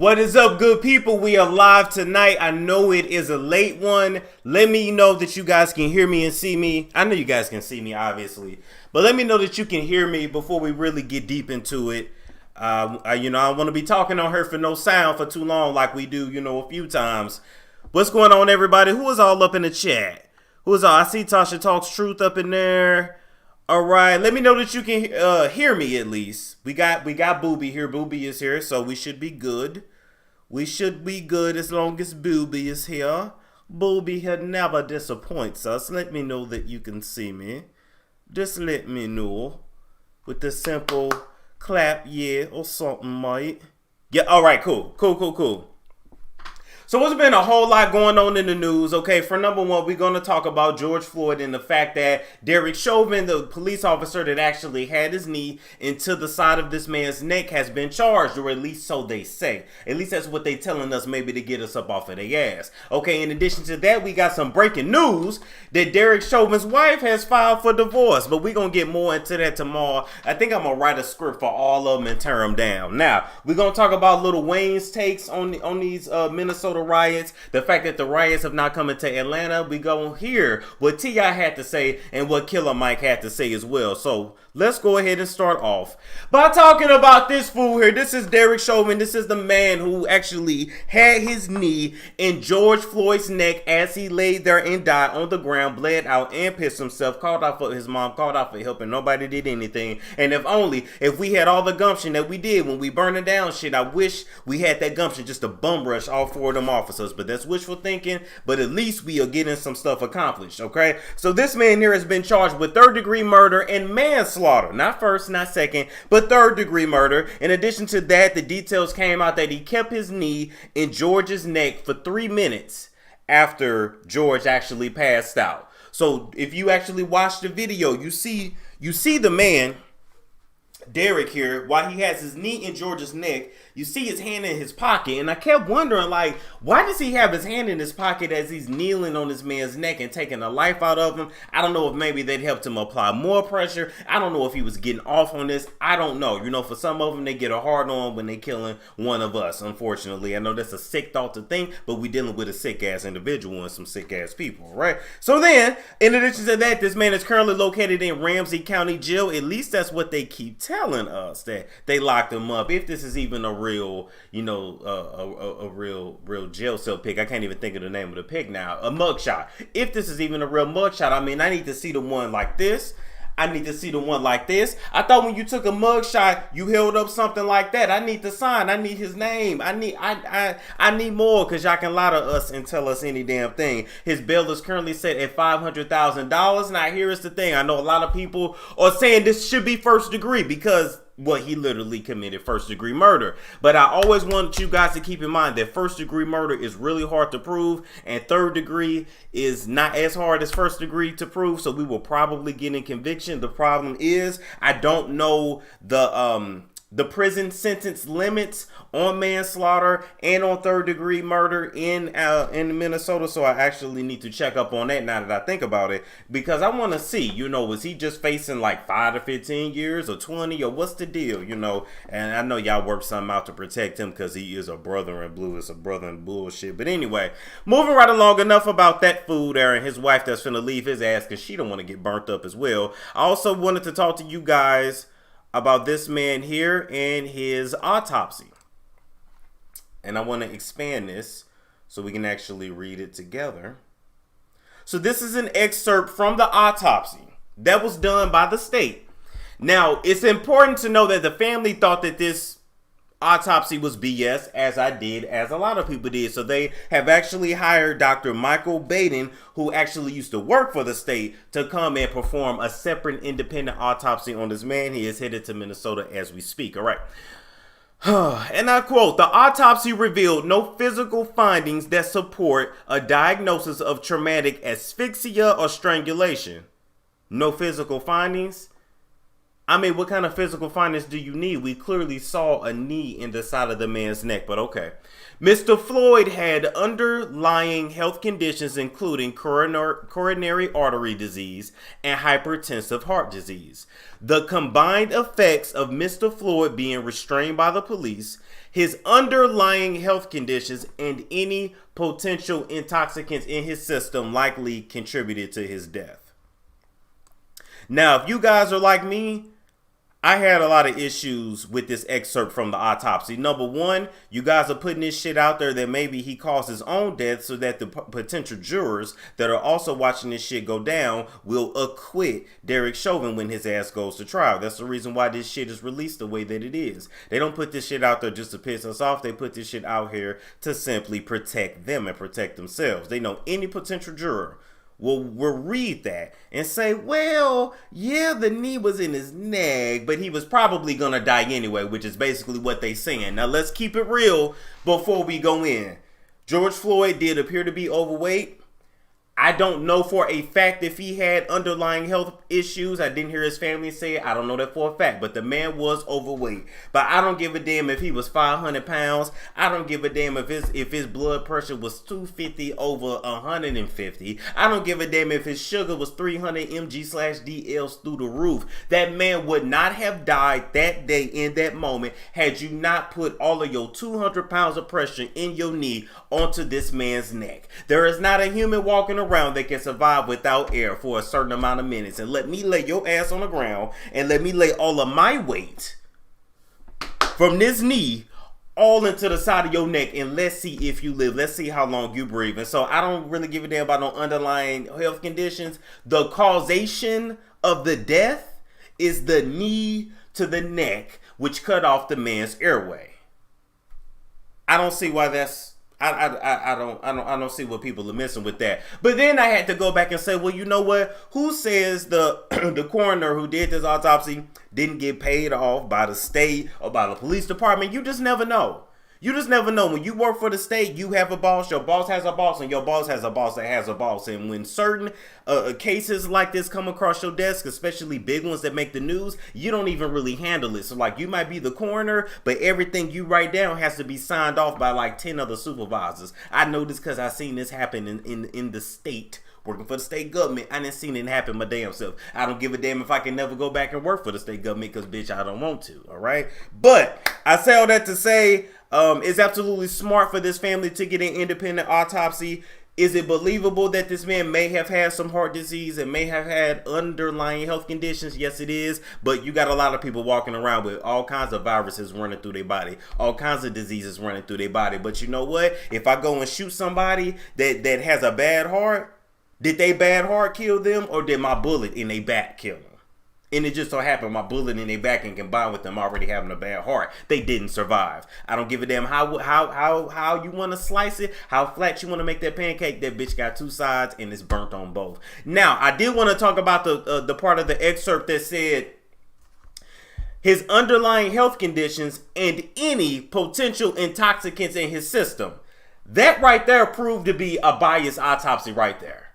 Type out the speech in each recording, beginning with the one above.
What is up, good people? We are live tonight. I know it is a late one. Let me know that you guys can hear me and see me. I know you guys can see me, obviously. But let me know that you can hear me before we really get deep into it. I don't want to be talking on her for no sound for too long like we do, a few times. What's going on, everybody? Who is all up in the chat? Who is all? I see Tasha Talks Truth up in there. All right, let me know that you can hear me at least. We got Booby here. Booby is here, so we should be good. We should be good as long as Booby is here. Booby had never disappoints us. Let me know that you can see me. Just let me know with the simple clap, yeah, or something, mate. Yeah, all right, cool. So there's been a whole lot going on in the news. Okay, for number one, we're going to talk about George Floyd and the fact that Derek Chauvin, the police officer that actually had his knee into the side of this man's neck, has been charged, or at least so they say. At least that's what they telling us, maybe to get us up off of their ass. Okay, in addition to that, we got some breaking news that Derek Chauvin's wife has filed for divorce, but we're going to get more into that tomorrow. I think I'm going to write a script for all of them and tear them down. Now, we're going to talk about Lil Wayne's takes on these Minnesota riots, the fact that the riots have not come into Atlanta. We go hear what T.I. had to say and what Killer Mike had to say as well. So let's go ahead and start off by talking about this fool here. This is Derek Chauvin. This is the man who actually had his knee in George Floyd's neck as he laid there and died on the ground, bled out and pissed himself, called out for his mom, called out for help, and nobody did anything. And if we had all the gumption that we did when we burning down shit, I wish we had that gumption just to bum rush all four of them officers. But that's wishful thinking, but at least we are getting some stuff accomplished. Okay, so this man here has been charged with third-degree murder and manslaughter. Not first, not second, but third-degree murder. In addition to that, the details came out that he kept his knee in George's neck for 3 minutes after George actually passed out. So if you actually watch the video, you see the man Derek here, while he has his knee in George's neck, you see his hand in his pocket. And I kept wondering, like, why does he have his hand in his pocket as he's kneeling on this man's neck and taking the life out of him? I don't know if maybe that helped him apply more pressure. I don't know if he was getting off on this. I don't know. For some of them, they get a hard on when they killing one of us, unfortunately. I know that's a sick thought to think, but we dealing with a sick-ass individual and some sick-ass people, right? So then, in addition to that, this man is currently located in Ramsey County Jail. At least that's what they keep telling us, that they locked him up. If this is even a real, a real jail cell pic. I can't even think of the name of the pic now. A mugshot. If this is even a real mugshot, I mean, I need to see the one like this. I need to see the one like this. I thought when you took a mugshot, you held up something like that. I need the sign. I need his name. I need more, because y'all can lie to us and tell us any damn thing. His bail is currently set at $500,000. Now, here is the thing. I know a lot of people are saying this should be first degree because he literally committed first-degree murder. But I always want you guys to keep in mind that first-degree murder is really hard to prove, and third degree is not as hard as first degree to prove, so we will probably get in conviction. The problem is I don't know the prison sentence limits on manslaughter and on third-degree murder in Minnesota, so I actually need to check up on that now that I think about it, because I want to see, is he just facing like 5 to 15 years or 20, or what's the deal, and I know y'all work something out to protect him because he is a brother in blue. It's a brother in bullshit. But anyway, moving right along, enough about that fool there and his wife that's finna leave his ass because she don't want to get burnt up as well. I also wanted to talk to you guys about this man here and his autopsy. And I want to expand this so we can actually read it together. So this is an excerpt from the autopsy that was done by the state. Now, it's important to know that the family thought that this autopsy was BS, as a lot of people did. So they have actually hired Dr. Michael Baden, who actually used to work for the state, to come and perform a separate independent autopsy on this man. He is headed to Minnesota as we speak. All right. And I quote, "The autopsy revealed no physical findings that support a diagnosis of traumatic asphyxia or strangulation." No physical findings? I mean, what kind of physical findings do you need? We clearly saw a knee in the side of the man's neck, but okay. Mr. Floyd had underlying health conditions including coronary artery disease and hypertensive heart disease. The combined effects of Mr. Floyd being restrained by the police, his underlying health conditions, and any potential intoxicants in his system likely contributed to his death. Now, if you guys are like me, I had a lot of issues with this excerpt from the autopsy. Number one, you guys are putting this shit out there that maybe he caused his own death so that the potential jurors that are also watching this shit go down will acquit Derek Chauvin when his ass goes to trial. That's the reason why this shit is released the way that it is. They don't put this shit out there just to piss us off. They put this shit out here to simply protect them and protect themselves. They know any potential juror will read that and say, well, yeah, the knee was in his neck, but he was probably gonna die anyway, which is basically what they saying. Now let's keep it real before we go in. George Floyd did appear to be overweight. I don't know for a fact if he had underlying health issues. I didn't hear his family say it. I don't know that for a fact, but the man was overweight. But I don't give a damn if he was 500 pounds. I don't give a damn if his blood pressure was 250 over 150. I don't give a damn if his sugar was 300 mg/dls through the roof. That man would not have died that day in that moment had you not put all of your 200 pounds of pressure in your knee onto this man's neck. There is not a human walking around that can survive without air for a certain amount of minutes. And let me lay your ass on the ground and let me lay all of my weight from this knee all into the side of your neck, and let's see if you live. Let's see how long you breathe. And so I don't really give a damn about no underlying health conditions. The causation of the death is the knee to the neck, which cut off the man's airway. I don't see why that's I don't see what people are missing with that. But then I had to go back and say, well, you know what? Who says the the coroner who did this autopsy didn't get paid off by the state or by the police department? You just never know. You just never know. When you work for the state, you have a boss, your boss has a boss, and your boss has a boss that has a boss. And when certain cases like this come across your desk, especially big ones that make the news, you don't even really handle it. So like, you might be the coroner, but everything you write down has to be signed off by like 10 other supervisors. I know this because I've seen this happen in the state. Working for the state government, I didn't seen it happen my damn self. I don't give a damn if I can never go back and work for the state government because, bitch, I don't want to, all right? But I say all that to say it's absolutely smart for this family to get an independent autopsy. Is it believable that this man may have had some heart disease and may have had underlying health conditions? Yes, it is. But you got a lot of people walking around with all kinds of viruses running through their body, all kinds of diseases running through their body. But you know what? If I go and shoot somebody that has a bad heart, did they bad heart kill them, or did my bullet in their back kill them? And it just so happened my bullet in their back and combined with them already having a bad heart, they didn't survive. I don't give a damn how you want to slice it, how flat you want to make that pancake. That bitch got two sides and it's burnt on both. Now, I did want to talk about the part of the excerpt that said his underlying health conditions and any potential intoxicants in his system. That right there proved to be a biased autopsy right there.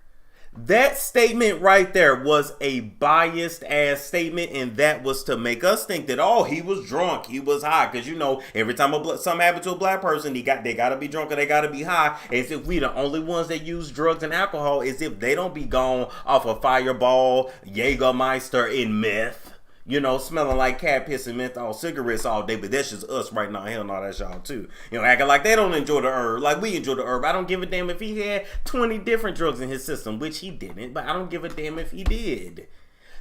That statement right there was a biased ass statement, and that was to make us think that, oh, he was drunk, he was high, because you know every time something happened to a black person, they gotta be drunk or they gotta be high. As if we the only ones that use drugs and alcohol, as if they don't be gone off of Fireball, Jägermeister, and meth. You know, smelling like cat piss and menthol cigarettes all day, but that's just us right now. Hell no, that's y'all too. You know, acting like they don't enjoy the herb, like we enjoy the herb. I don't give a damn if he had 20 different drugs in his system, which he didn't, but I don't give a damn if he did.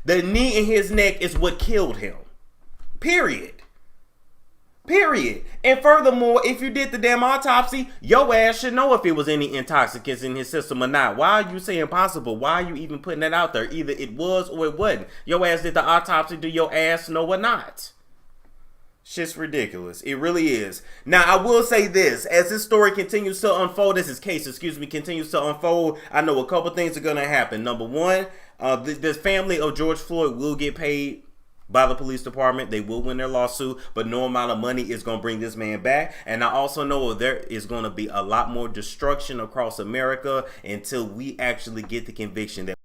The knee in his neck is what killed him. Period. And furthermore, if you did the damn autopsy, your ass should know if it was any intoxicants in his system or not. Why are you saying possible? Why are you even putting that out there? Either it was or it wasn't. Your ass did the autopsy. Do your ass know or not? Shit's ridiculous. It really is. Now, I will say this. As this story continues to unfold, continues to unfold, I know a couple things are going to happen. Number one, the family of George Floyd will get paid by the police department. They will win their lawsuit, but no amount of money is going to bring this man back. And I also know there is going to be a lot more destruction across America until we actually get the conviction that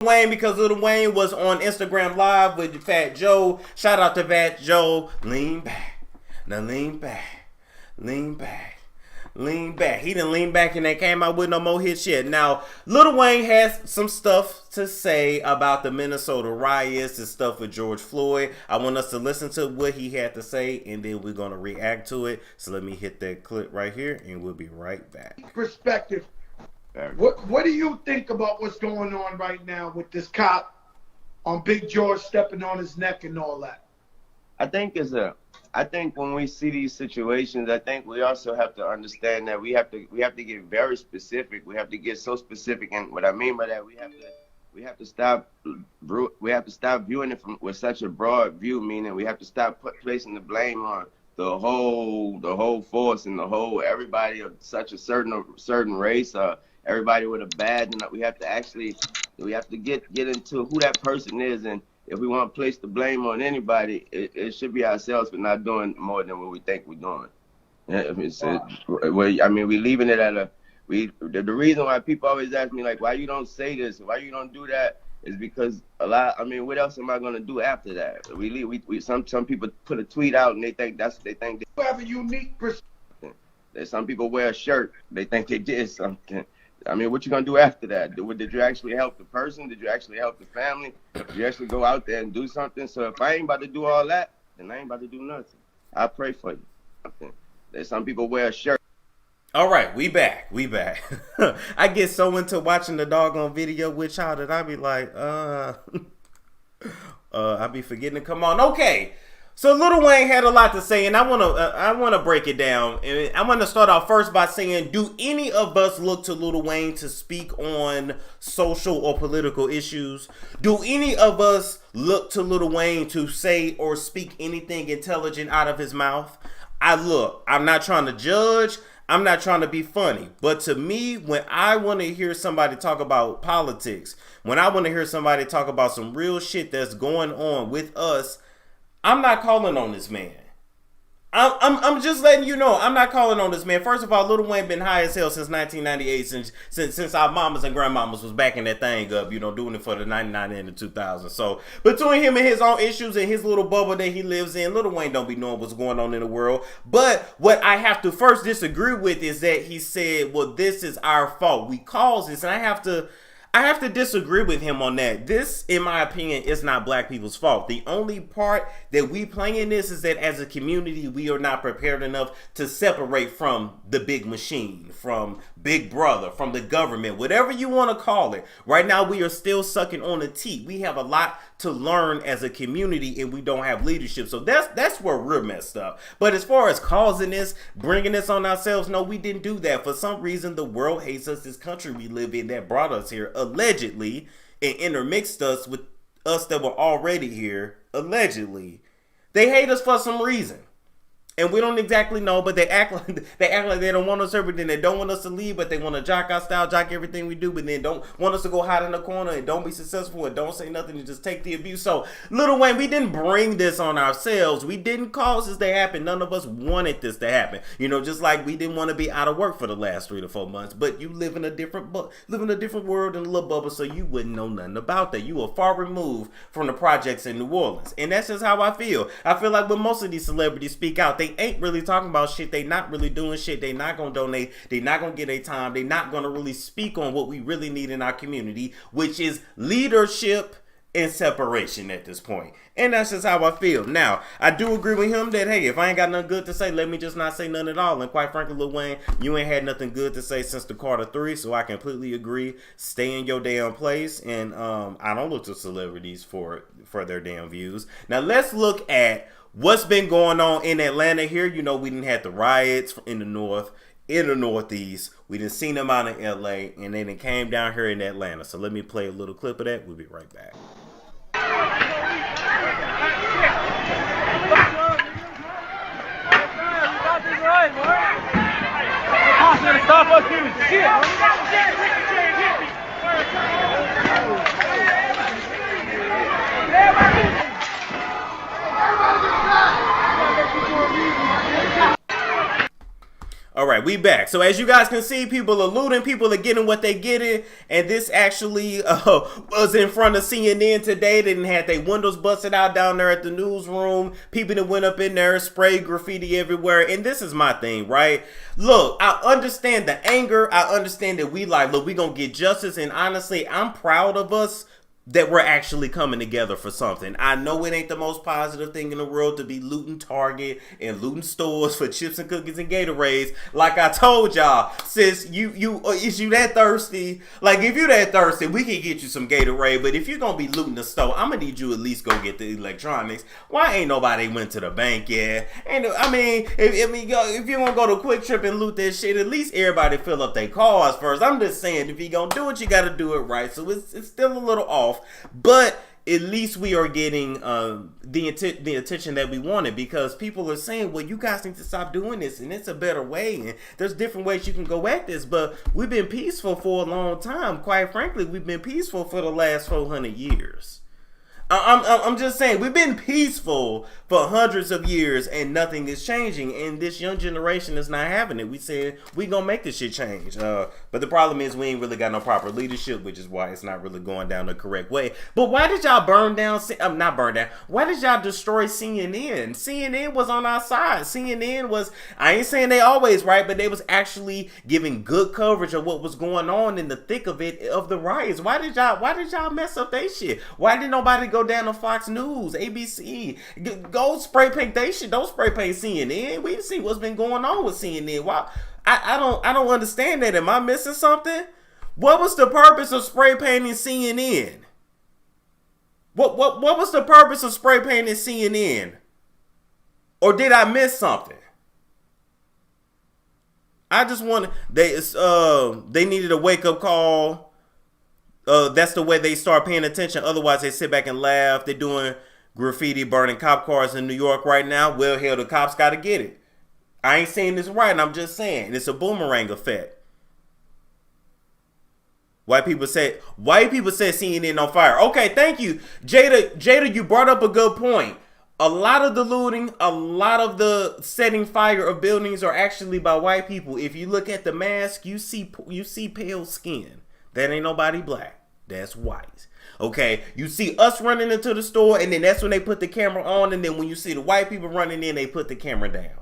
Wayne, because Lil Wayne was on Instagram Live with Fat Joe. Shout out to Fat Joe. Lean back. Now lean back. Lean back. Lean back. He didn't lean back and they came out with no more hit shit. Now, Lil Wayne has some stuff to say about the Minnesota riots and stuff with George Floyd. I want us to listen to what he had to say and then we're going to react to it. So let me hit that clip right here and we'll be right back. Perspective. What do you think about what's going on right now with this cop on Big George stepping on his neck and all that? I think when we see these situations, I think we also have to understand that we have to get very specific. We have to get so specific, and what I mean by that, we have to stop viewing it with such a broad view. Meaning, we have to stop placing the blame on the whole force and the whole everybody of such a certain race. Everybody with a badge, and we have to get into who that person is, and if we want to place the blame on anybody, it should be ourselves for not doing more than what we think we're doing. I mean, we leaving it at the reason why people always ask me, like, why you don't say this, why you don't do that, is because what else am I gonna do after that? Some people put a tweet out and they think You have a unique perspective. Some people wear a shirt, they think they did something. I mean, what you gonna do after that? Did you actually help the person? Did you actually help the family? Did you actually go out there and do something? So if I ain't about to do all that, then I ain't about to do nothing. I pray for you. There's some people wear a shirt. All right, we back. I get so into watching the doggone video with y'all that I be like, I be forgetting to come on. Okay. So Lil Wayne had a lot to say, and I wanna break it down. And I want to start off first by saying, do any of us look to Lil Wayne to speak on social or political issues? Do any of us look to Lil Wayne to say or speak anything intelligent out of his mouth? I'm not trying to judge. I'm not trying to be funny. But to me, when I want to hear somebody talk about politics, when I want to hear somebody talk about some real shit that's going on with us, I'm not calling on this man. I'm just letting you know, I'm not calling on this man. First of all, Lil Wayne been high as hell since 1998, since our mamas and grandmamas was backing that thing up, doing it for the 99 and the 2000. So between him and his own issues and his little bubble that he lives in, Lil Wayne don't be knowing what's going on in the world. But what I have to first disagree with is that he said, well, this is our fault. We caused this, and I have to disagree with him on that. This, in my opinion, is not black people's fault. The only part that we play in this is that as a community, we are not prepared enough to separate from the big machine, from Big Brother, from the government, whatever you want to call it. Right now, we are still sucking on the teat. We have a lot to learn as a community, and we don't have leadership. So that's where we're messed up. But as far as causing this, bringing this on ourselves, no, we didn't do that. For some reason, the world hates us. This country we live in that brought us here, allegedly, and intermixed us with us that were already here, allegedly. They hate us for some reason. And we don't exactly know, but they act like they don't want us here, but then they don't want us to leave, but they want to jock our style, jock everything we do, but then don't want us to go hide in the corner and don't be successful and don't say nothing and just take the abuse. So, Lil Wayne, we didn't bring this on ourselves. We didn't cause this to happen. None of us wanted this to happen. Just like we didn't want to be out of work for the last 3 to 4 months, but you live in a different world in a little bubble, so you wouldn't know nothing about that. You are far removed from the projects in New Orleans. And that's just how I feel. I feel like when most of these celebrities speak out, they ain't really talking about shit. They not really doing shit. They not gonna donate. They not gonna get a time. They not gonna really speak on what we really need in our community, which is leadership and separation at this point. And that's just how I feel. Now, I do agree with him that, hey, if I ain't got nothing good to say, let me just not say nothing at all. And quite frankly, Lil Wayne, you ain't had nothing good to say since the Carter 3, so I completely agree. Stay in your damn place. And I don't look to celebrities for their damn views. Now, let's look at what's been going on in Atlanta here. We didn't have the riots in the north, in the northeast. We didn't seen them out in LA, and then it came down here in Atlanta. So let me play a little clip of that. We'll be right back. Stop us doing shit. All right, we back. So as you guys can see, people are looting, people are getting what they getting, and this actually was in front of CNN today. They didn't have their windows busted out down there at the newsroom. People that went up in there, sprayed graffiti everywhere, and this is my thing, right? Look, I understand the anger. I understand that we look, we gonna get justice, and honestly, I'm proud of us that we're actually coming together for something. I know it ain't the most positive thing in the world to be looting Target and looting stores for chips and cookies and Gatorades. Like I told y'all, sis, is you that thirsty? Like, if you that thirsty, we can get you some Gatorade. But if you're gonna be looting the store, I'm gonna need you at least go get the electronics. Why ain't nobody went to the bank yet? And I mean, if you wanna go to Quick Trip and loot that shit, at least everybody fill up their cars first. I'm just saying, if you gonna do it, you gotta do it right. So it's still a little off. But at least we are getting the attention that we wanted, because people are saying, well, you guys need to stop doing this, and it's a better way, and there's different ways you can go at this. But we've been peaceful for a long time. Quite frankly, we've been peaceful for the last 400 years. I'm just saying, we've been peaceful for hundreds of years and nothing is changing, and this young generation is not having it. We said we gonna make this shit change, but the problem is we ain't really got no proper leadership, which is why it's not really going down the correct way. But why did y'all burn down, not burn down, why did y'all destroy CNN? CNN was on our side. CNN was, I ain't saying they always right, but they was actually giving good coverage of what was going on in the thick of it, of the riots. Why did y'all mess up they shit? Why did nobody go down to Fox News, ABC, go spray paint they shit? Don't spray paint CNN. We see what's been going on with CNN. Why? I don't understand that. Am I missing something? What was the purpose of spray painting CNN? What was the purpose of spray painting CNN? Or did I miss something? I just want they needed a wake up call. That's the way they start paying attention. Otherwise, they sit back and laugh. They're doing graffiti, burning cop cars in New York right now. Well, hell, the cops got to get it. I ain't saying this right. I'm just saying it's a boomerang effect. White people said CNN on fire. Okay, thank you, Jada. You brought up a good point. A lot of the looting, a lot of the setting fire of buildings are actually by white people. If you look at the mask, you see pale skin. That ain't nobody black. That's white. Okay, you see us running into the store, and then that's when they put the camera on, and then when you see the white people running in, they put the camera down.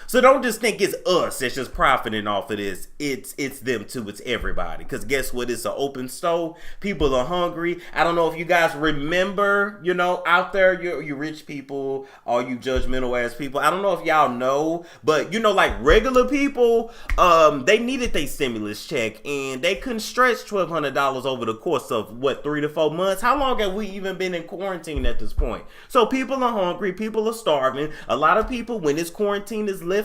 So don't just think it's us that's just profiting off of this. It's them too. It's everybody. Because guess what? It's an open stove. People are hungry. I don't know if you guys remember, out there, you rich people, all you judgmental ass people. I don't know if y'all know, but like regular people, they needed their stimulus check, and they couldn't stretch $1,200 over the course of 3 to 4 months. How long have we even been in quarantine at this point? So people are hungry. People are starving. A lot of people, when this quarantine is lifted,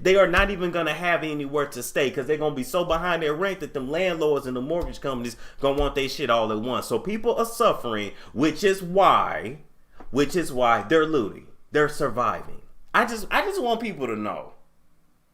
they are not even gonna have anywhere to stay, because they're gonna be so behind their rent that them landlords and the mortgage companies gonna want their shit all at once. So people are suffering, which is why they're looting. They're surviving. I just want people to know,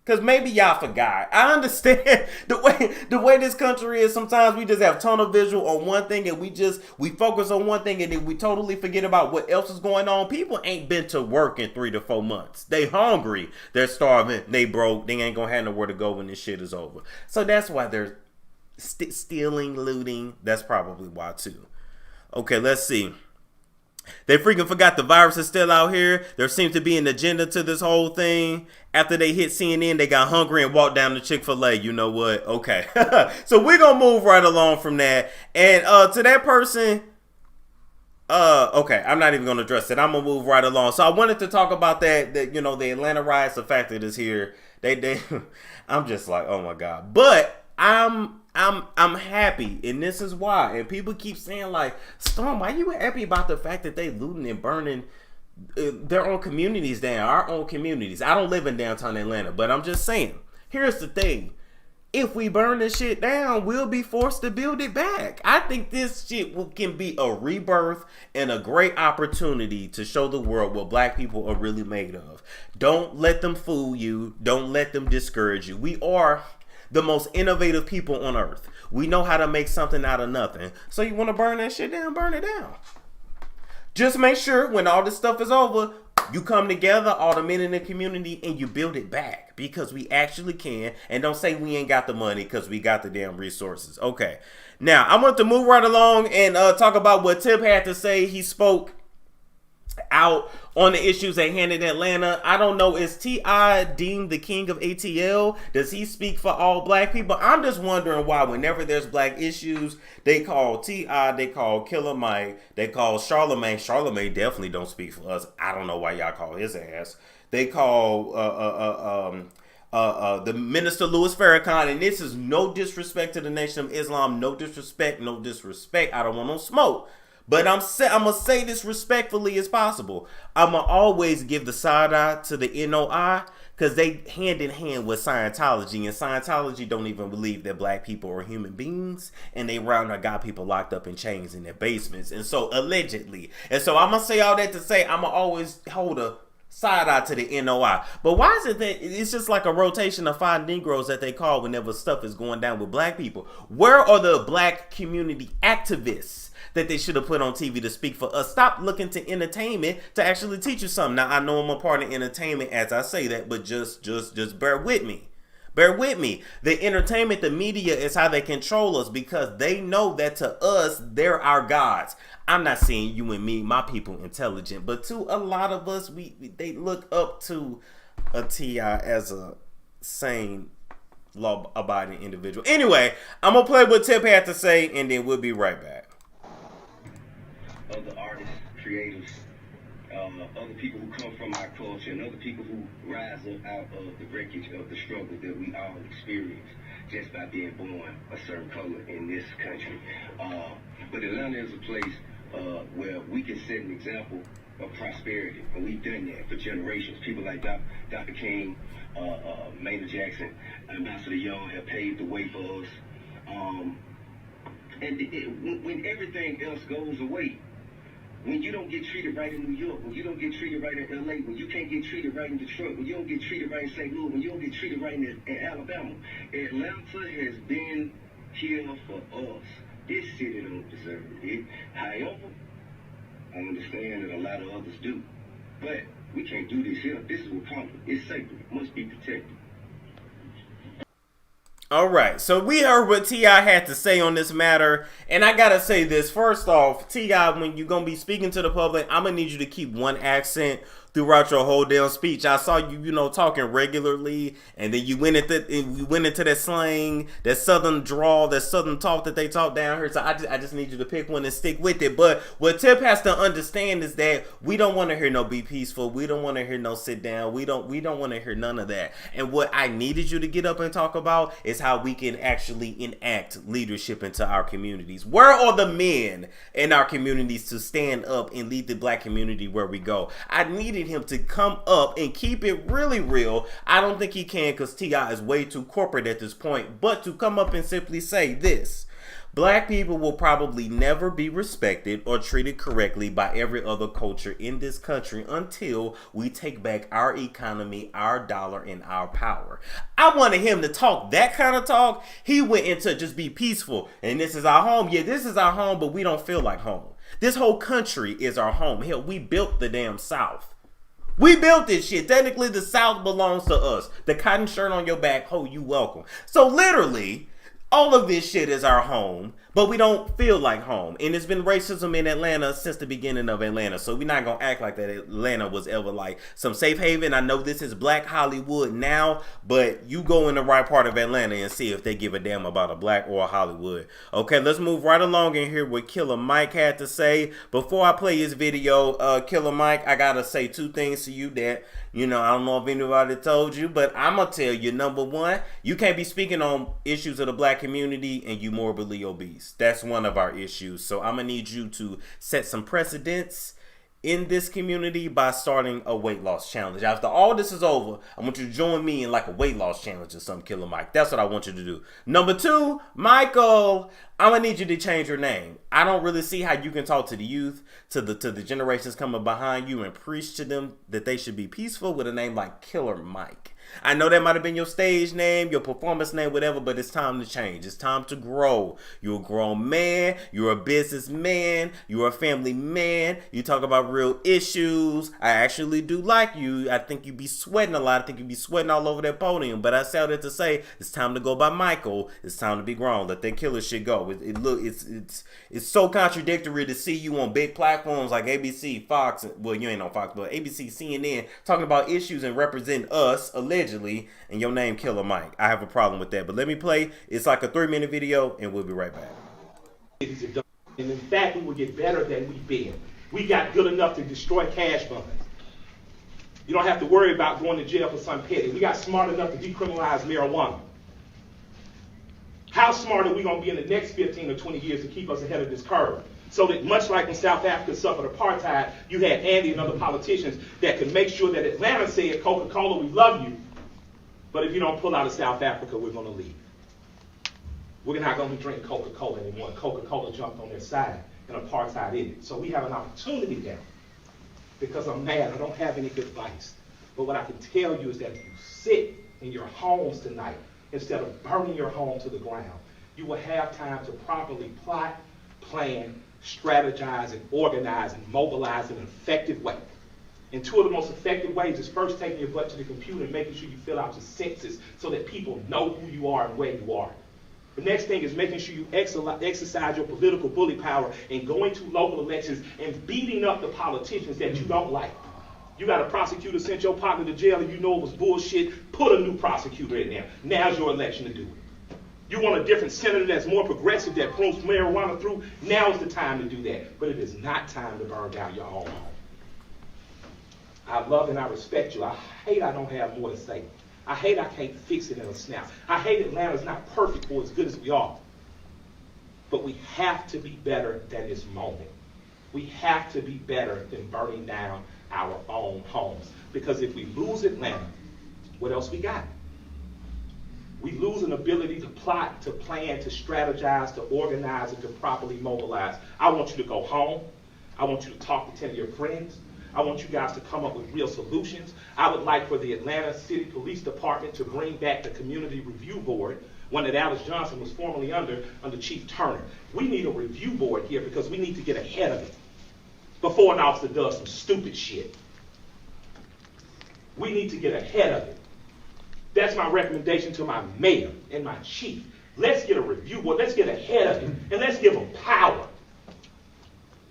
because maybe y'all forgot. I understand the way this country is. Sometimes we just have tunnel visual on one thing, and we focus on one thing, and then we totally forget about what else is going on. People ain't been to work in 3 to 4 months. They hungry. They're starving. They broke. They ain't gonna have nowhere to go when this shit is over. So that's why they're stealing, looting. That's probably why too. Okay, let's see. They freaking forgot the virus is still out here. There seems to be an agenda to this whole thing. After they hit CNN, they got hungry and walked down to Chick-fil-A. You know what? Okay. So we're going to move right along from that. And to that person, okay, I'm not even going to address it. I'm going to move right along. So I wanted to talk about that the Atlanta riots, the fact that it's here. I'm just like, oh my God. But I'm happy, and this is why. And people keep saying like, Storm, why you happy about the fact that they looting and burning their own communities down, our own communities? I don't live in downtown Atlanta, but I'm just saying, here's the thing. If we burn this shit down, we'll be forced to build it back. I think this shit can be a rebirth and a great opportunity to show the world what black people are really made of. Don't let them fool you. Don't let them discourage you. We are the most innovative people on earth. We know how to make something out of nothing. So you want to burn that shit down, burn it down. Just make sure when all this stuff is over, You come together, all the men in the community, and you build it back because we actually can. And don't say we ain't got the money because we got the damn resources. Okay. Now, I want to move right along and talk about what Tip had to say. He spoke out on the issues at hand in Atlanta. I don't know, is T.I. deemed the king of ATL? Does he speak for all black people? I'm just wondering why whenever there's black issues, they call T.I., they call Killer Mike, they call Charlemagne. Charlemagne definitely don't speak for us. I don't know why y'all call his ass. They call the Minister Louis Farrakhan, and this is no disrespect to the Nation of Islam, no disrespect. I don't want no smoke. But I'm going to say this respectfully as possible. I'm going to always give the side eye to the NOI because they hand in hand with Scientology. And Scientology don't even believe that black people are human beings. And they got people locked up in chains in their basements. And so allegedly. And so I'm going to say all that to say I'm going to always hold a side eye to the NOI. But why is it that it's just like a rotation of 5 Negroes that they call whenever stuff is going down with black people? Where are the black community activists that they should have put on TV to speak for us? Stop looking to entertainment to actually teach you something. Now, I know I'm a part of entertainment as I say that, but just bear with me. Bear with me. The entertainment, the media is how they control us because they know that to us, they're our gods. I'm not saying you and me, my people, intelligent, but to a lot of us, they look up to a T.I. as a sane, law-abiding individual. Anyway, I'm going to play what Tip had to say, and then we'll be right back. Other artists, creators, other people who come from our culture, and other people who rise up out of the wreckage of the struggle that we all experience just by being born a certain color in this country. But Atlanta is a place where we can set an example of prosperity, and we've done that for generations. People like Dr. King, Maynard Jackson, Ambassador Young have paved the way for us. And when everything else goes away, when you don't get treated right in New York, when you don't get treated right in LA, when you can't get treated right in Detroit, when you don't get treated right in St. Louis, when you don't get treated right in Alabama, Atlanta has been here for us. This city don't deserve it. However, I understand that a lot of others do. But we can't do this here. This is Wakanda. It's sacred. It must be protected. All right, so we heard what T.I. had to say on this matter, and I gotta say this. First off, T.I., when you're gonna be speaking to the public, I'm gonna need you to keep one accent throughout your whole damn speech. I saw you, talking regularly, and then you went into that slang, that southern drawl, that southern talk that they talk down here. So I just need you to pick one and stick with it. But what Tip has to understand is that we don't want to hear no be peaceful. We don't want to hear no sit down. We don't want to hear none of that. And what I needed you to get up and talk about is how we can actually enact leadership into our communities. Where are the men in our communities to stand up and lead the black community where we go? I needed him to come up and keep it really real. I don't think he can because T.I. is way too corporate at this point, but to come up and simply say this: black people will probably never be respected or treated correctly by every other culture in this country until we take back our economy, our dollar, and our power. I wanted him to talk that kind of talk. He went into just be peaceful and this is our home. Yeah, this is our home, but we don't feel like home. This whole country is our home. Hell, we built the damn South. We built this shit. Technically, the South belongs to us. The cotton shirt on your back, ho, you welcome. So literally, all of this shit is our home, but we don't feel like home. And there's been racism in Atlanta since the beginning of Atlanta. So we're not going to act like that Atlanta was ever like some safe haven. I know this is Black Hollywood now, but you go in the right part of Atlanta and see if they give a damn about a black or a Hollywood. Okay, let's move right along and hear what Killer Mike had to say. Before I play his video, Killer Mike, I got to say two things to you that, I don't know if anybody told you, but I'm going to tell you, number one, you can't be speaking on issues of the black community and you morbidly obese. That's one of our issues. So I'm going to need you to set some precedents in this community by starting a weight loss challenge. After all this is over, I want you to join me in like a weight loss challenge or something, Killer Mike. That's what I want you to do. Number two, Michael, I'm going to need you to change your name. I don't really see how you can talk to the youth, to the generations coming behind you and preach to them that they should be peaceful with a name like Killer Mike. I know that might have been your stage name, your performance name, whatever, but it's time to change. It's time to grow. You're a grown man. You're a businessman. You're a family man. You talk about real issues. I actually do like you. I think you be sweating a lot. I think you be sweating all over that podium. But I say that to say it's time to go by Michael. It's time to be grown. Let that killer shit go. It's so contradictory to see you on big platforms like ABC, Fox. Well, you ain't on Fox, but ABC, CNN, talking about issues and represent us, allegedly, and your name Killer Mike. I have a problem with that. But let me play. It's like a 3-minute video, and we'll be right back. And in fact, we will get better than we've been. We got good enough to destroy cash funds. You don't have to worry about going to jail for something petty. We got smart enough to decriminalize marijuana. How smart are we going to be in the next 15 or 20 years to keep us ahead of this curve? So that much like when South Africa suffered apartheid, you had Andy and other politicians that could make sure that Atlanta said, Coca-Cola, we love you, but if you don't pull out of South Africa, we're going to leave. We're not going to drink Coca-Cola anymore. Coca-Cola jumped on their side and apartheid ended. So we have an opportunity now. Because I'm mad, I don't have any good advice. But what I can tell you is that if you sit in your homes tonight, instead of burning your home to the ground, you will have time to properly plot, plan, strategize, and organize and mobilize in an effective way. And two of the most effective ways is first taking your butt to the computer and making sure you fill out your census so that people know who you are and where you are. The next thing is making sure you exercise your political bully power and going to local elections and beating up the politicians that you don't like. You got a prosecutor sent your partner to jail and you know it was bullshit, put a new prosecutor in there. Now's your election to do it. You want a different senator that's more progressive, that pulls marijuana through, now's the time to do that. But it is not time to burn down your own home. I love and I respect you. I hate I don't have more to say. I hate I can't fix it in a snap. I hate Atlanta's not perfect or as good as we are. But we have to be better than this moment. We have to be better than burning down our own homes. Because if we lose Atlanta, what else we got? We lose an ability to plot, to plan, to strategize, to organize, and to properly mobilize. I want you to go home. I want you to talk to 10 of your friends. I want you guys to come up with real solutions. I would like for the Atlanta City Police Department to bring back the Community Review Board, one that Alice Johnson was formerly under Chief Turner. We need a review board here because we need to get ahead of it before an officer does some stupid shit. We need to get ahead of it. That's my recommendation to my mayor and my chief. Let's get a review board. Let's get ahead of it, and let's give them power.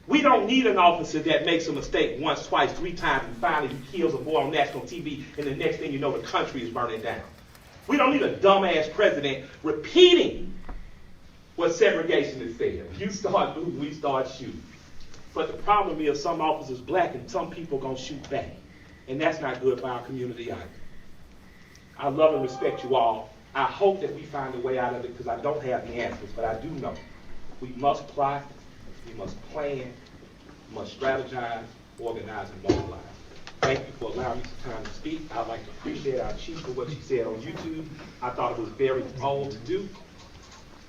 We don't need an officer that makes a mistake once, twice, 3 times, and finally he kills a boy on national TV, and the next thing you know, the country is burning down. We don't need a dumbass president repeating what segregation is saying. You start looting, we start shooting. But the problem is some officers black and some people gonna shoot back. And that's not good for our community either. I love and respect you all. I hope that we find a way out of it because I don't have the answers, but I do know we must plot, we must plan, we must strategize, organize, and mobilize. Thank you for allowing me some time to speak. I'd like to appreciate our chief for what she said on YouTube. I thought it was very bold to do.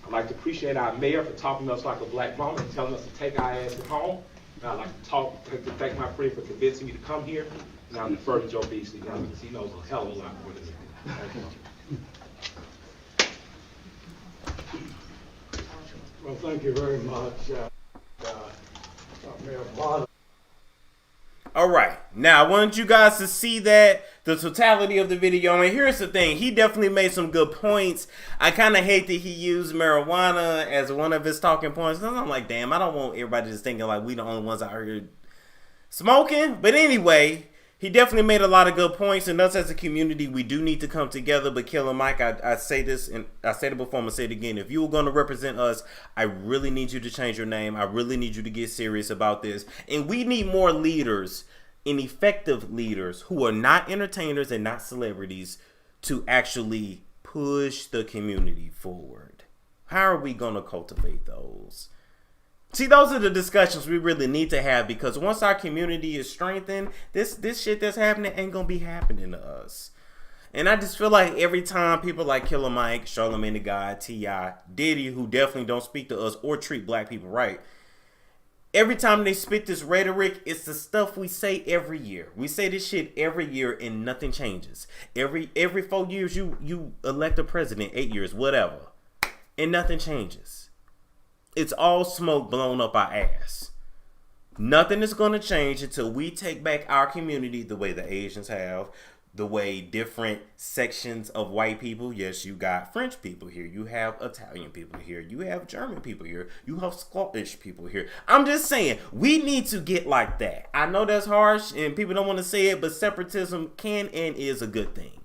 I'd like to appreciate our mayor for talking to us like a black mama and telling us to take our asses home. And I'd like to thank my friend for convincing me to come here. And I'll defer to Joe Beasley now because he knows a hell of a lot more than me. Thank you. Well, thank you very much, Mayor Bonner. All right, now I want you guys to see that the totality of the video. And here's the thing, he definitely made some good points. I kind of hate that he used marijuana as one of his talking points. And I'm like, damn, I don't want everybody just thinking like we the only ones out here smoking. But anyway, he definitely made a lot of good points, and us as a community, we do need to come together. But Killer Mike, I say this, and I said it before, I'm going to say it again. If you were going to represent us, I really need you to change your name. I really need you to get serious about this. And we need more leaders and effective leaders who are not entertainers and not celebrities to actually push the community forward. How are we going to cultivate those? See, those are the discussions we really need to have, because once our community is strengthened, this shit that's happening ain't gonna be happening to us. And I just feel like every time people like Killer Mike, Charlamagne the God, T.I., Diddy, who definitely don't speak to us or treat black people right, Every time they spit this rhetoric, it's the stuff we say every year. We say this shit every year and nothing changes. Every 4 years you elect a president, 8 years, whatever. And nothing changes. It's all smoke blown up our ass. Nothing is going to change until we take back our community the way the Asians have, the way different sections of white people. Yes, you got French people here. You have Italian people here. You have German people here. You have Scottish people here. I'm just saying, we need to get like that. I know that's harsh and people don't want to say it, but separatism can and is a good thing.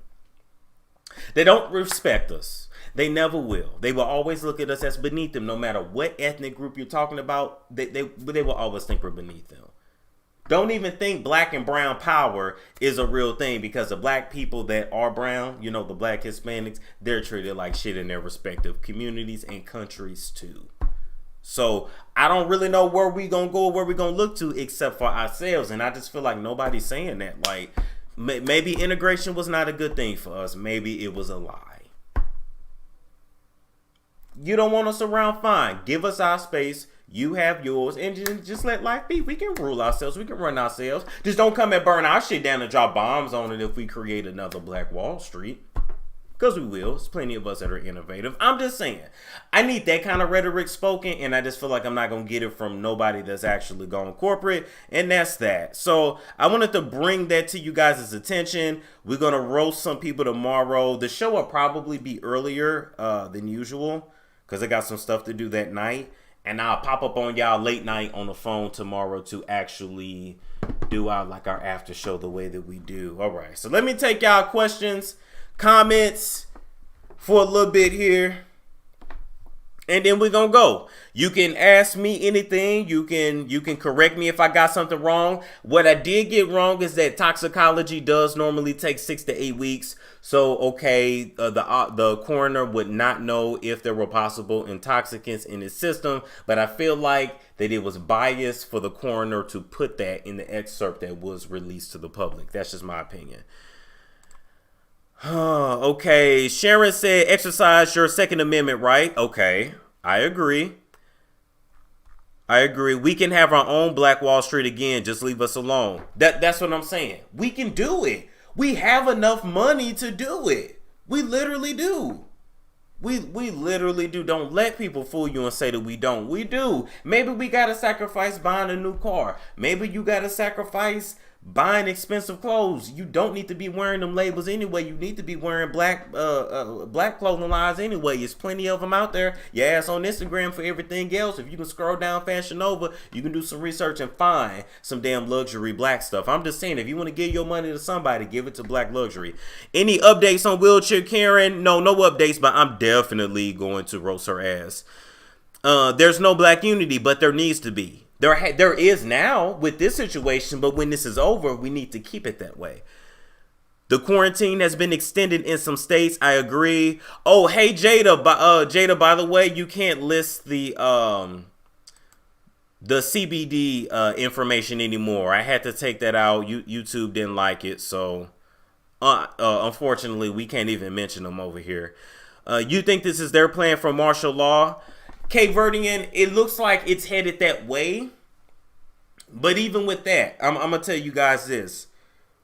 They don't respect us. They never will. They will always look at us as beneath them. No matter what ethnic group you're talking about, they will always think we're beneath them. Don't even think black and brown power is a real thing, because the black people that are brown, you know, the black Hispanics, they're treated like shit in their respective communities and countries too. So I don't really know where we gonna go, where we gonna look to, except for ourselves. And I just feel like nobody's saying that. Like, maybe integration was not a good thing for us. Maybe it was a lie. You don't want us around? Fine. Give us our space. You have yours, and just let life be. We can rule ourselves. We can run ourselves. Just don't come and burn our shit down and drop bombs on it if we create another Black Wall Street. Because we will. There's plenty of us that are innovative. I'm just saying, I need that kind of rhetoric spoken, and I just feel like I'm not going to get it from nobody that's actually going corporate, and that's that. So I wanted to bring that to you guys' attention. We're going to roast some people tomorrow. The show will probably be earlier than usual, because I got some stuff to do that night. And I'll pop up on y'all late night on the phone tomorrow to actually do our after show the way that we do. All right. So let me take y'all questions, comments for a little bit here. And then we're going to go. You can ask me anything. You can correct me if I got something wrong. What I did get wrong is that toxicology does normally take 6 to 8 weeks. So, okay, the coroner would not know if there were possible intoxicants in his system. But I feel like that it was biased for the coroner to put that in the excerpt that was released to the public. That's just my opinion. Okay, Sharon said exercise your Second Amendment right. Okay, I agree. We can have our own Black Wall Street again. Just leave us alone. That's what I'm saying. We can do it. We have enough money to do it. We literally do. We literally do. Don't let people fool you and say that we don't. We do. Maybe we got to sacrifice buying a new car. Maybe you got to sacrifice buying expensive clothes. You don't need to be wearing them labels anyway. You need to be wearing black clothing lines anyway. There's plenty of them out there. Your ass on Instagram for everything else. If you can scroll down Fashion Nova, you can do some research and find some damn luxury black stuff. I'm just saying, if you want to give your money to somebody, give it to Black Luxury. Any updates on Wheelchair Karen? No updates, but I'm definitely going to roast her ass. There's no black unity, but there needs to be. There is now with this situation, but when this is over, we need to keep it that way. The quarantine has been extended in some states. I agree. Oh, hey Jada, by the way, you can't list the CBD information anymore. I had to take that out. YouTube didn't like it, so unfortunately, we can't even mention them over here. You think this is their plan for martial law? Cape Verdean, it looks like it's headed that way. But even with that, I'm going to tell you guys this.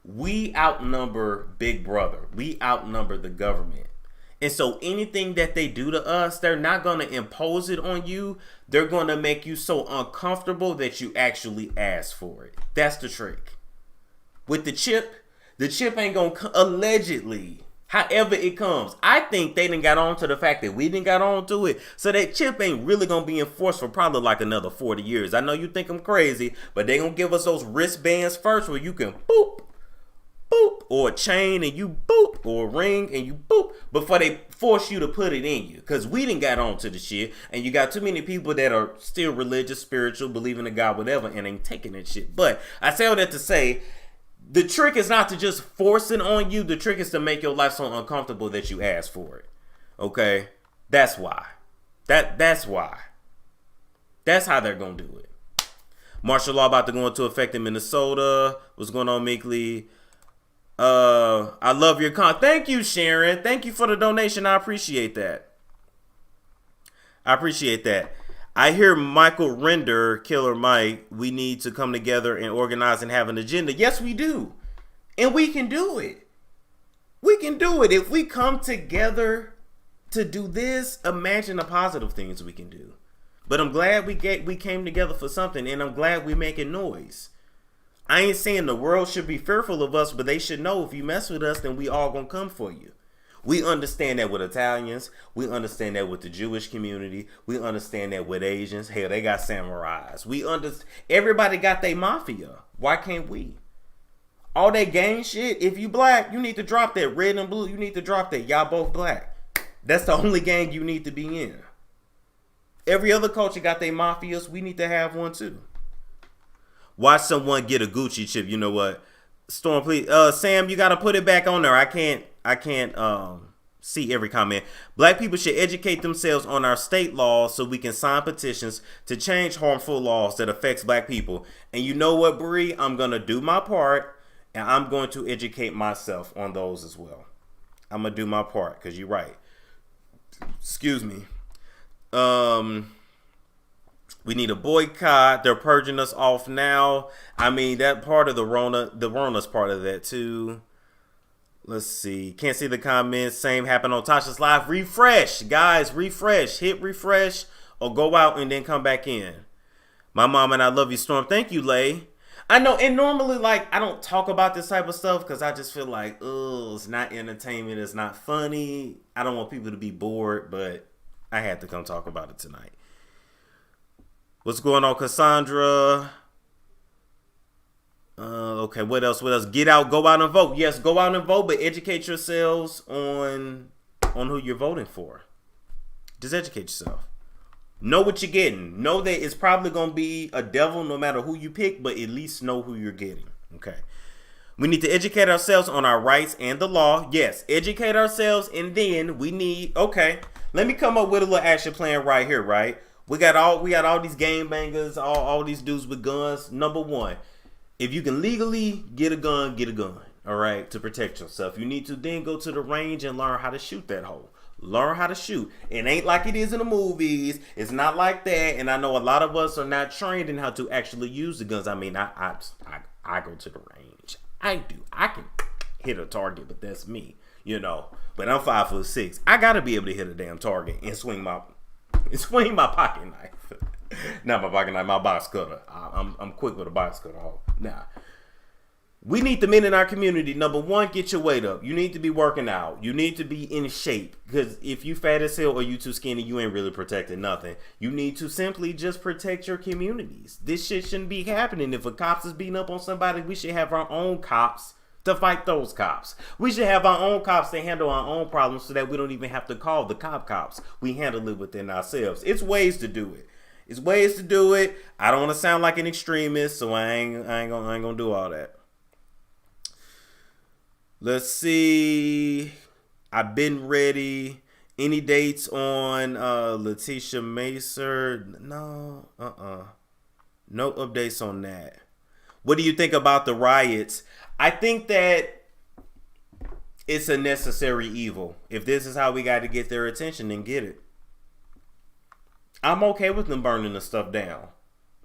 We outnumber Big Brother. We outnumber the government. And so anything that they do to us, they're not going to impose it on you. They're going to make you so uncomfortable that you actually ask for it. That's the trick. With the chip ain't going to allegedly. However it comes, I think they done got on to the fact that we didn't got on to it. So that chip ain't really going to be enforced for probably like another 40 years. I know you think I'm crazy, but they going to give us those wristbands first where you can boop, boop, or a chain and you boop, or a ring and you boop, before they force you to put it in you. Because we didn't got on to the shit, and you got too many people that are still religious, spiritual, believing in God, whatever, and ain't taking that shit. But I say all that to say, the trick is not to just force it on you. The trick is to make your life so uncomfortable that you ask for it. Okay? That's why. That's why. That's how they're going to do it. Martial law about to go into effect in Minnesota. What's going on, Meekly? I love your Thank you, Sharon. Thank you for the donation. I appreciate that. I hear Michael Render, Killer Mike, we need to come together and organize and have an agenda. Yes, we do. And we can do it. We can do it. If we come together to do this, imagine the positive things we can do. But I'm glad we came together for something, and I'm glad we're making noise. I ain't saying the world should be fearful of us, but they should know if you mess with us, then we all gonna come for you. We understand that with Italians. We understand that with the Jewish community. We understand that with Asians. Hell, they got samurais. Everybody got their mafia. Why can't we? All that gang shit, if you black, you need to drop that. Red and blue, you need to drop that. Y'all both black. That's the only gang you need to be in. Every other culture got their mafias. We need to have one too. Watch someone get a Gucci chip. You know what? Storm, please. Sam, you got to put it back on there. I can't see every comment. Black people should educate themselves on our state laws so we can sign petitions to change harmful laws that affects black people. And you know what, Bree? I'm going to do my part, and I'm going to educate myself on those as well. I'm going to do my part because you're right. Excuse me. We need a boycott. They're purging us off now. I mean, that part of the Rona's part of that too. Let's see. Can't see the comments. Same happened on Tasha's live. Refresh, guys. Refresh. Hit refresh or go out and then come back in. My mom and I love you, Storm. Thank you, Lay. I know, and normally, like, I don't talk about this type of stuff because I just feel like, oh, it's not entertainment. It's not funny. I don't want people to be bored, but I had to come talk about it tonight. What's going on, Cassandra? Okay, what else? Get out, go out and vote. Yes, go out and vote, but educate yourselves on who you're voting for. Just educate yourself. Know what you're getting. Know that it's probably going to be a devil no matter who you pick, but at least know who you're getting. Okay. We need to educate ourselves on our rights and the law. Yes, educate ourselves, and then we need, okay, let me come up with a little action plan right here, right? We got all these game bangers, all these dudes with guns. Number one, if you can legally get a gun, all right, to protect yourself. You need to then go to the range and learn how to shoot that hole. Learn how to shoot. It ain't like it is in the movies. It's not like that. And I know a lot of us are not trained in how to actually use the guns. I mean, I go to the range. I do. I can hit a target, but that's me, you know. But I'm 5'6". I gotta be able to hit a damn target and swing my pocket knife. Not my pocket knife, my box cutter. I'm quick with a box cutter. Now, we need the men in our community. Number one, get your weight up. You need to be working out. You need to be in shape. Because if you fat as hell or you too skinny, you ain't really protecting nothing. You need to simply just protect your communities. This shit shouldn't be happening. If a cops is beating up on somebody, we should have our own cops to fight those cops. We should have our own cops to handle our own problems so that we don't even have to call the cops. We handle it within ourselves. It's ways to do it. I don't want to sound like an extremist, so I ain't gonna do all that. Let's see. I've been ready. Any dates on Letitia Macer? No. No updates on that. What do you think about the riots? I think that it's a necessary evil. If this is how we got to get their attention, then get it. I'm okay with them burning the stuff down.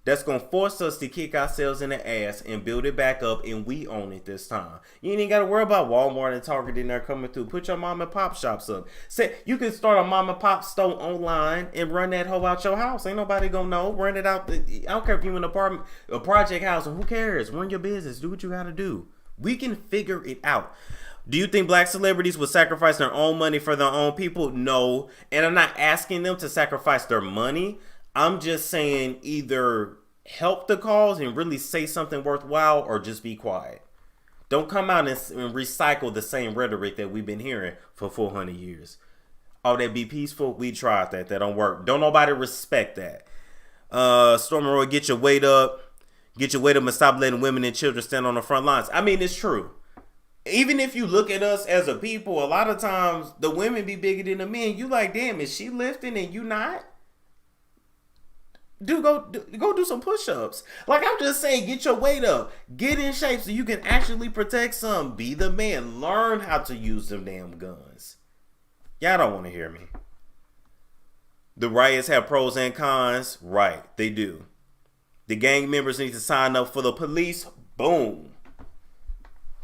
That's going to force us to kick ourselves in the ass and build it back up, and we own it this time. You ain't got to worry about Walmart and Target in there coming through. Put your mom and pop shops up. Say you can start a mom and pop store online and run that hoe out your house. Ain't nobody going to know. Run it out. I don't care if you're in an apartment, a project house, who cares? Run your business. Do what you got to do. We can figure it out. Do you think black celebrities would sacrifice their own money for their own people? No. And I'm not asking them to sacrifice their money. I'm just saying either help the cause and really say something worthwhile or just be quiet. Don't come out and recycle the same rhetoric that we've been hearing for 400 years. Oh, that be peaceful? We tried that. That don't work. Don't nobody respect that. stormmonroe, get your weight up. Get your weight up and stop letting women and children stand on the front lines. I mean, it's true. Even if you look at us as a people, a lot of times the women be bigger than the men. You like, damn, is she lifting and you not? Go do some push-ups. Like, I'm just saying, get your weight up. Get in shape so you can actually protect some. Be the man. Learn how to use them damn guns. Y'all don't want to hear me. The riots have pros and cons. Right, they do. The gang members need to sign up for the police. Boom.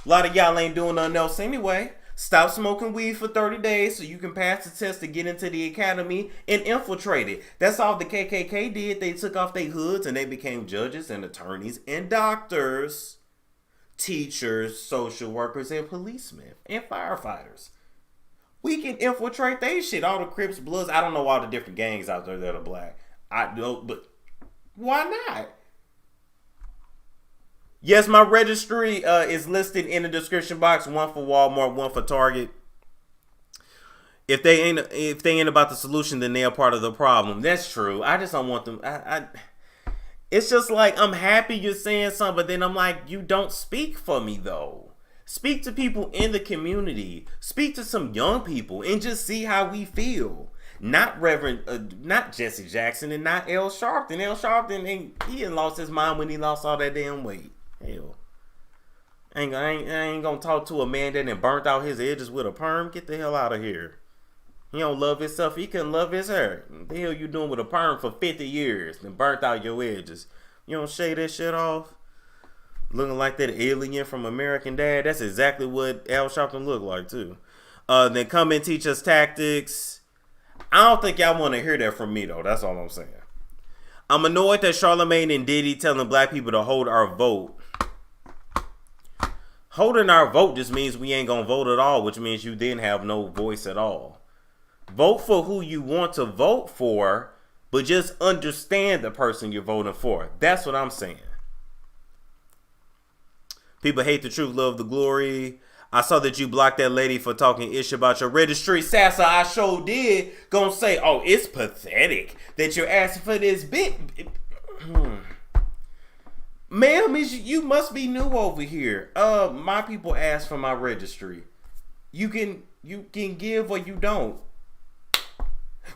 A lot of y'all ain't doing nothing else anyway. Stop smoking weed for 30 days so you can pass the test to get into the academy and infiltrate it. That's all the KKK did. They took off their hoods and they became judges and attorneys and doctors, teachers, social workers, and policemen and firefighters. We can infiltrate they shit. All the Crips, Bloods. I don't know all the different gangs out there that are black. I know, but why not? Yes, my registry is listed in the description box. One for Walmart, one for Target. If they ain't about the solution, then they're part of the problem. That's true. I just don't want them. It's just like, I'm happy you're saying something, but then I'm like, you don't speak for me though. Speak to people in the community. Speak to some young people and just see how we feel. Not not Jesse Jackson and not L Sharpton. L Sharpton, he had lost his mind when he lost all that damn weight. Hell, I ain't gonna talk to a man that done burnt out his edges with a perm. Get the hell out of here. He don't love himself. He couldn't love his hair. What the hell you doing with a perm for 50 years and burnt out your edges? You don't shave that shit off? Looking like that alien from American Dad. That's exactly what Al Sharpton looked like too. Then come and teach us tactics. I don't think y'all want to hear that from me though. That's all I'm saying. I'm annoyed that Charlamagne and Diddy telling black people to hold our vote. Holding our vote just means we ain't gonna vote at all, which means you then have no voice at all. Vote for who you want to vote for, but just understand the person you're voting for. That's what I'm saying. People hate the truth, love the glory. I saw that you blocked that lady for talking ish about your registry. Sassa, I sure did. Gonna say, oh, it's pathetic that you're asking for this bit. Ma'am, you must be new over here. My people asked for my registry. You can give or you don't.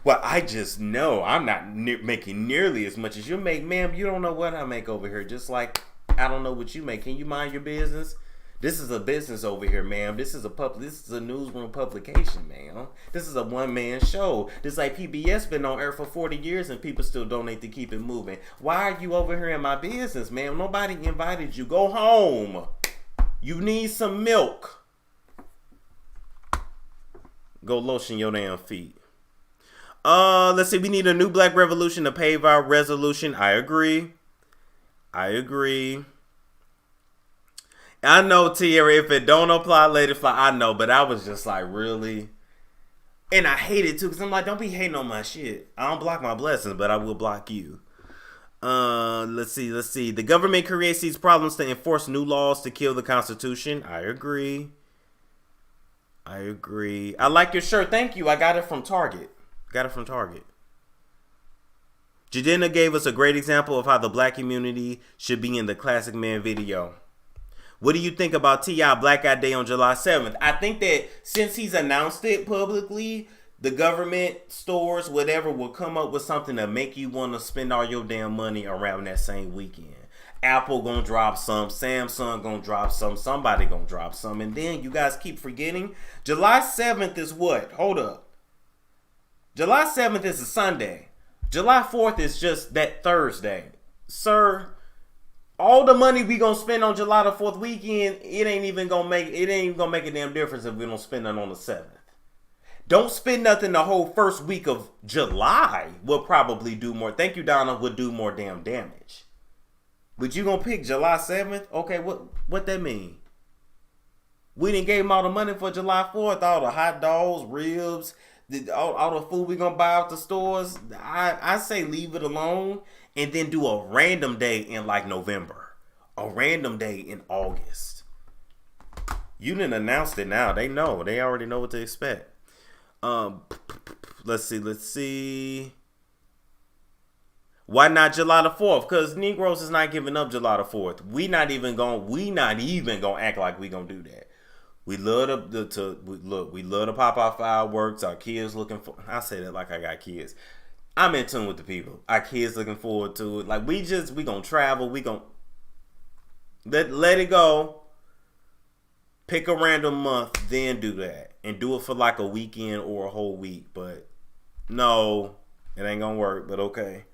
Well, I just know I'm not making nearly as much as you make. Ma'am, you don't know what I make over here. Just like I don't know what you make. Can you mind your business? This is a business over here, ma'am. This is a newsroom publication, ma'am. This is a one-man show. This like PBS been on air for 40 years and people still donate to keep it moving. Why are you over here in my business, ma'am? Nobody invited you. Go home. You need some milk. Go lotion your damn feet. Let's see. We need a new black revolution to pave our resolution. I agree. I know, Tierra, if it don't apply, let it fly. I know, but I was just like, really? And I hate it too, because I'm like, don't be hating on my shit. I don't block my blessings, but I will block you. Let's see. The government creates these problems to enforce new laws to kill the Constitution. I agree. I like your shirt. Thank you. I got it from Target. Jadena gave us a great example of how the black community should be in the Classic Man video. What do you think about T.I. Blackout Day on July 7th? I think that since he's announced it publicly, the government, stores, whatever, will come up with something to make you want to spend all your damn money around that same weekend. Apple gonna drop some, Samsung gonna drop some, somebody gonna drop some, and then you guys keep forgetting, July 7th is what? Hold up. July 7th is a Sunday. July 4th is just that Thursday. Sir, all the money we gonna spend on July the 4th weekend, it ain't even gonna make a damn difference if we don't spend it on the 7th. Don't spend nothing the whole first week of July. Will probably do more. Thank you, Donna. Would do more damn damage. But you gonna pick July 7th? Okay, what that mean? We didn't gave them all the money for July 4th. All the hot dogs, ribs, all the food we gonna buy out the stores. I say leave it alone. And then do a random day in like November. A random day in August. You didn't announce it now. They know. They already know what to expect. Let's see. Why not July the 4th? Because Negroes is not giving up July the 4th. We not even gonna act like we gonna do that. We love to pop our fireworks. Our kids looking for. I say that like I got kids. I'm in tune with the people. Our kids looking forward to it. Like we gonna travel. We gonna let it go. Pick a random month, then do that, and do it for like a weekend or a whole week. But no, It ain't gonna work, but okay.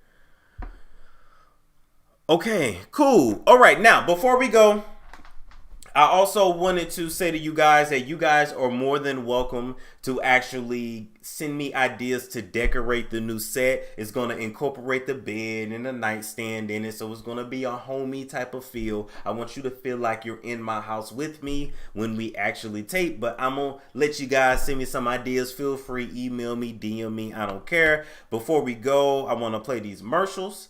Okay, cool. All right, now, before we go, I also wanted to say to you guys that you guys are more than welcome to actually send me ideas to decorate the new set. It's going to incorporate the bed and the nightstand in it, so it's going to be a homey type of feel. I want you to feel like you're in my house with me when we actually tape, but I'm going to let you guys send me some ideas. Feel free, email me, DM me, I don't care. Before we go, I want to play these commercials.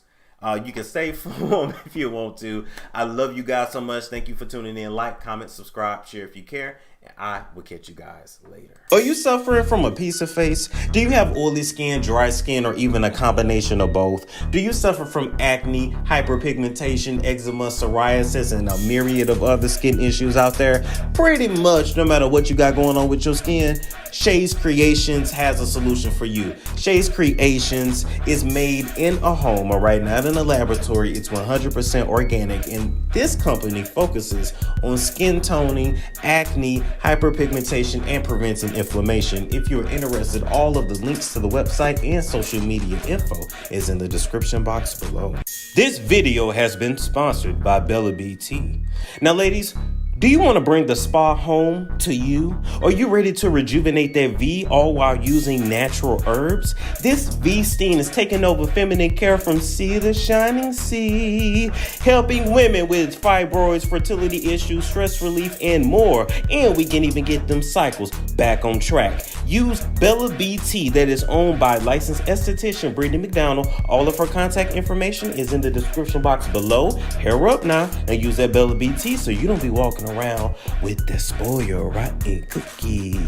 You can save for them if you want to. I love you guys so much. Thank you for tuning in. Like, comment, subscribe, share if you care. And I will catch you guys later. Are you suffering from a piece of face? Do you have oily skin, dry skin, or even a combination of both? Do you suffer from acne, hyperpigmentation, eczema, psoriasis, and a myriad of other skin issues out there? Pretty much no matter what you got going on with your skin, Shay's Creations has a solution for you. Shay's Creations is made in a home, all right, not in a laboratory. It's 100% organic, and this company focuses on skin toning, acne, hyperpigmentation, and preventing inflammation. If you're interested, all of the links to the website and social media info is in the description box below. This video has been sponsored by Bella BT. Now, ladies, do you want to bring the spa home to you? Are you ready to rejuvenate that V all while using natural herbs? This V steam is taking over feminine care from sea to shining sea, helping women with fibroids, fertility issues, stress relief, and more. And we can even get them cycles back on track. Use Bella BT, that is owned by licensed esthetician Brittany McDonald. All of her contact information is in the description box below. Hair her up now and use that Bella BT so you don't be walking around with the spoil rotten cookie.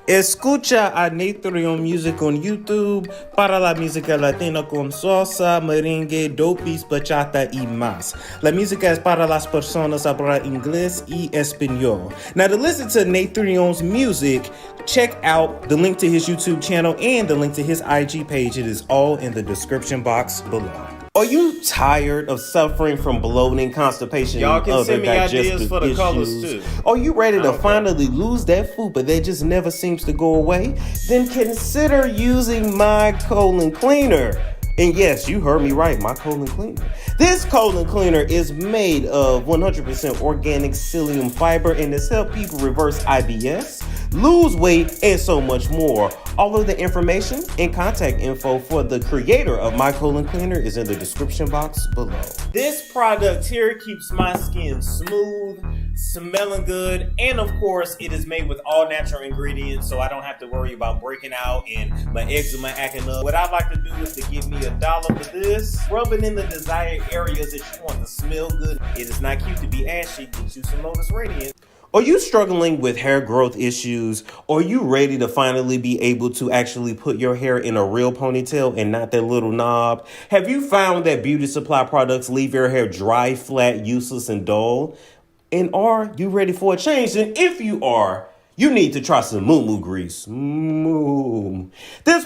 Escucha a Nathrion Music on YouTube para la música latina con salsa, merengue, dopis, bachata y más. La música es para las personas hablar inglés y español. Now, to listen to Nathrion's music, check out the link to his YouTube channel and the link to his IG page. It is all in the description box below. Are you tired of suffering from bloating, constipation, Y'all and can other send me digestive ideas for the issues? colors too. Are you ready to finally lose that Fupa that just never seems to go away? Then consider using my colon cleaner. And yes, you heard me right, my colon cleaner. This colon cleaner is made of 100% organic psyllium fiber and has helped people reverse IBS, lose weight, and so much more. All of the information and contact info for the creator of my colon cleaner is in the description box below. This product here keeps my skin smooth, smelling good, and of course it is made with all natural ingredients, so I don't have to worry about breaking out and my eczema acting up. What I like to do is to give me $1 for this, rub it in the desired areas that you want to smell good. It is not cute to be ashy, get you some Lotus Radiant. Are you struggling with hair growth issues? Are you ready to finally be able to actually put your hair in a real ponytail and not that little knob? Have you found that beauty supply products leave your hair dry, flat, useless, and dull? And are you ready for a change? And if you are, you need to try some MOOMOO grease. This